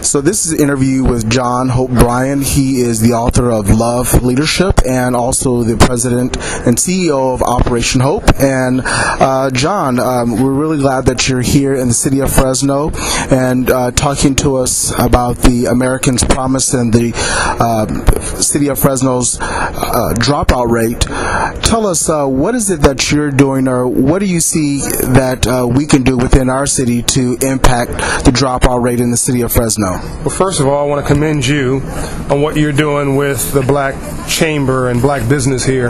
So this is an interview with John Hope Bryant. He is the author of Love Leadership and also the president and CEO of Operation Hope. And John, we're really glad that you're here in the city of Fresno and talking to us about the Americans' Promise and the city of Fresno's dropout rate. Tell us, what is it that you're doing, or what do you see that we can do within our city to impact the dropout rate in the city of Fresno? Well, first of all, I want to commend you on what you're doing with the Black Chamber and Black business here.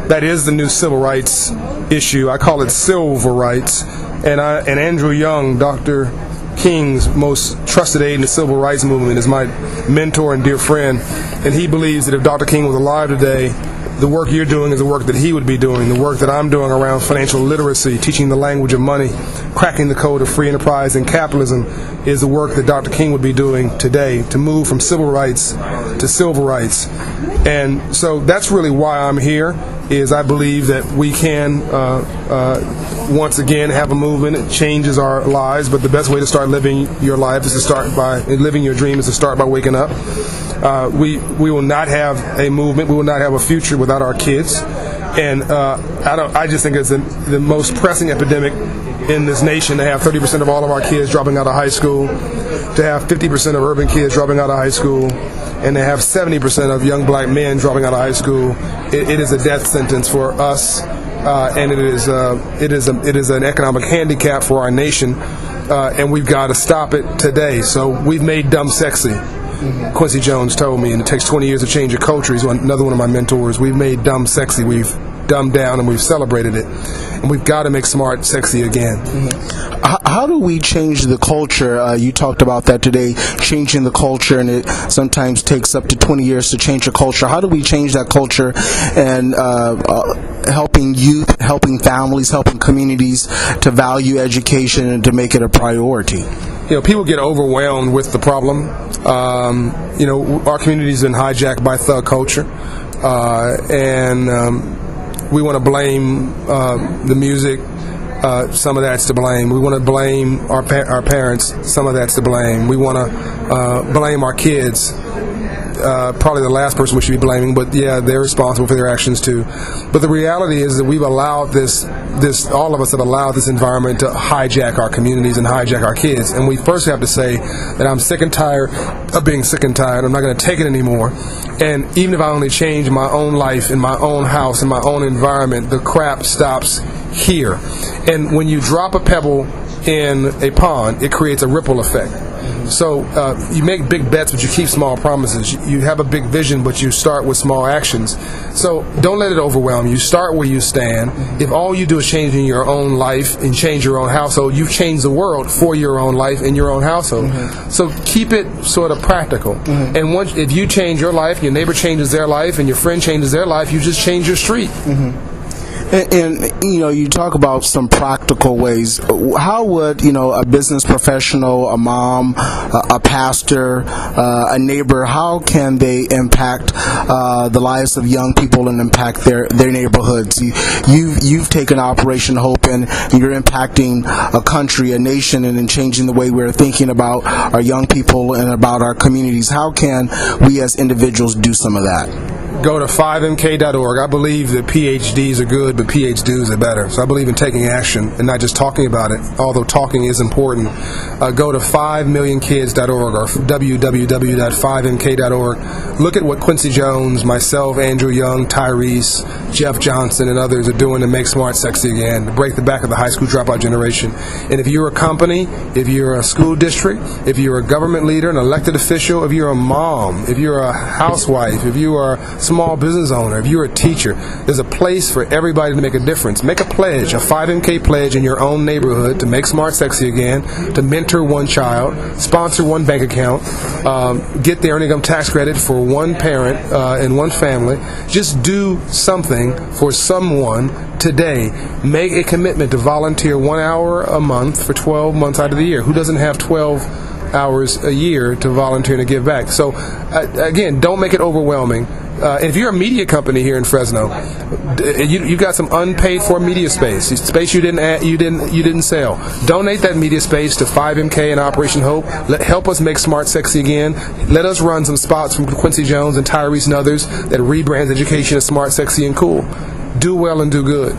That is the new civil rights issue. I call it silver rights. And Andrew Young, Dr. King's most trusted aide in the civil rights movement, is my mentor and dear friend. And he believes that if Dr. King was alive today, the work you're doing is the work that he would be doing. The work that I'm doing around financial literacy, teaching the language of money, cracking the code of free enterprise and capitalism is the work that Dr. King would be doing today to move from civil rights to civil rights. And so that's really why I'm here, is I believe that we can once again have a movement. It changes our lives, but the best way to start living your life is to start by living your dream, is to start by waking up. We will not have a movement, we will not have a future without our kids. And I just think it's the most pressing epidemic in this nation to have 30% of all of our kids dropping out of high school, to have 50% of urban kids dropping out of high school, and to have 70% of young black men dropping out of high school. It is a death sentence for us, and it is an economic handicap for our nation, and we've got to stop it today. So we've made dumb sexy. Quincy Jones told me, and it takes 20 years to change a culture. He's another one of my mentors. We've made dumb sexy. We've dumbed down and we've celebrated it. And we've got to make smart sexy again. How do we change the culture? You talked about that today, changing the culture, and it sometimes takes up to 20 years to change a culture. How do we change that culture and helping youth, helping families, helping communities to value education and to make it a priority? People get overwhelmed with the problem. Our community's been hijacked by thug culture, and we want to blame the music. Some of that's to blame. We want to blame our parents. Some of that's to blame. We want to blame our kids. Probably the last person we should be blaming, but yeah, they're responsible for their actions too. But the reality is that we've allowed this all of us have allowed this environment to hijack our communities and hijack our kids. And we first have to say that I'm sick and tired of being sick and tired. I'm not going to take it anymore. And even if I only change my own life in my own house, in my own environment, the crap stops here. And when you drop a pebble in a pond, it creates a ripple effect. So you make big bets, but you keep small promises. You have a big vision, but you start with small actions. So don't let it overwhelm you. Start where you stand. If all you do is change in your own life and change your own household, you've changed the world for your own life in your own household. So keep it sort of practical. And if you change your life, your neighbor changes their life, and your friend changes their life, you just change your street. And you talk about some practical ways. How would a business professional, a mom, a pastor, a neighbor, how can they impact the lives of young people and impact their neighborhoods? You've taken Operation Hope, and you're impacting a country, a nation, and changing the way we're thinking about our young people and about our communities. How can we as individuals do some of that? Go to 5mk.org. I believe that PhDs are good, but PhDs are better. So I believe in taking action and not just talking about it, although talking is important. Go to 5millionkids.org or www.5mk.org. Look at what Quincy Jones, myself, Andrew Young, Tyrese, Jeff Johnson, and others are doing to make smart sexy again, to break the back of the high school dropout generation. And if you're a company, if you're a school district, if you're a government leader, an elected official, if you're a mom, if you're a housewife, if you are small business owner, if you're a teacher, there's a place for everybody to make a difference. Make a pledge, a 5MK pledge in your own neighborhood to make smart sexy again, to mentor one child, sponsor one bank account, get the earned income tax credit for one parent and one family. Just do something for someone today. Make a commitment to volunteer 1 hour a month for 12 months out of the year. Who doesn't have 12 hours a year to volunteer and to give back. So, again, don't make it overwhelming. And if you're a media company here in Fresno, you've got some unpaid for media space you didn't sell. Donate that media space to 5MK and Operation Hope. Help us make Smart Sexy again. Let us run some spots from Quincy Jones and Tyrese and others that rebrands education as Smart, Sexy, and Cool. Do well and do good.